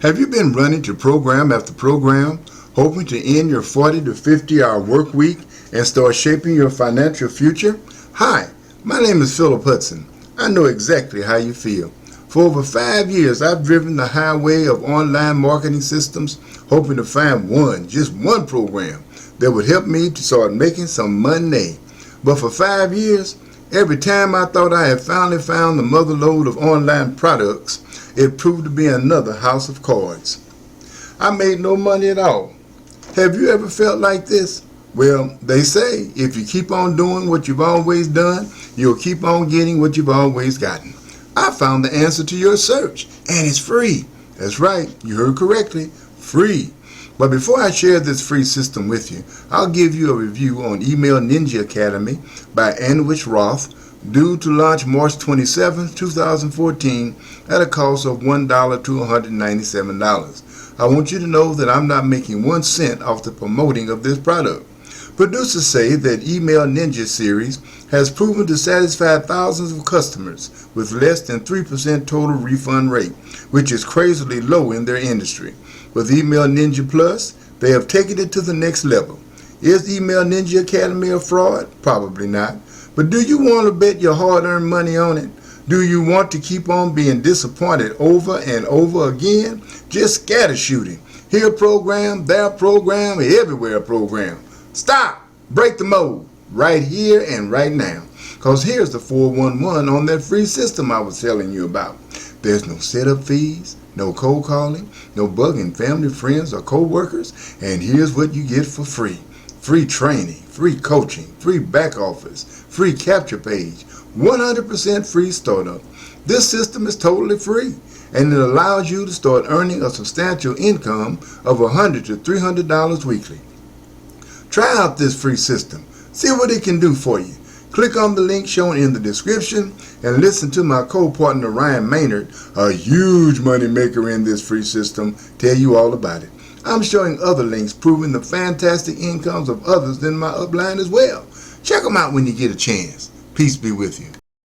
Have you been running to program after program, hoping to end your 40 to 50-hour work week and start shaping your financial future? Hi, my name is Philip Hudson. I know exactly how you feel. For over 5 years, I've driven the highway of online marketing systems, hoping to find just one program that would help me to start making some money. But for 5 years, every time I thought I had finally found the motherlode of online products, it proved to be another house of cards. I made no money at all. Have you ever felt like this? Well, they say if you keep on doing what you've always done, you'll keep on getting what you've always gotten. I found the answer to your search, and it's free. That's right, you heard correctly, free. But before I share this free system with you, I'll give you a review on Email Ninja Academy by Anwich Roth, due to launch March 27, 2014 at a cost of $1 to $197. I want you to know that I'm not making 1 cent off the promoting of this product. Producers say that Email Ninja series has proven to satisfy thousands of customers with less than 3% total refund rate, which is crazily low in their industry. With Email Ninja Plus, they have taken it to the next level. Is Email Ninja Academy a fraud? Probably not. But do you want to bet your hard-earned money on it? Do you want to keep on being disappointed over and over again? Just scattershooting. Here a program, there a program, everywhere a program. Stop! Break the mold. Right here and right now. Because here's the 411 on that free system I was telling you about. There's no setup fees, no cold calling, no bugging family, friends, or co-workers. And here's what you get for free. Free training, free coaching, free back office, free capture page, 100% free startup. This system is totally free, and it allows you to start earning a substantial income of $100 to $300 weekly. Try out this free system. See what it can do for you. Click on the link shown in the description and listen to my co-partner Ryan Maynard, a huge money maker in this free system, tell you all about it. I'm showing other links proving the fantastic incomes of others in my upline as well. Check them out when you get a chance. Peace be with you.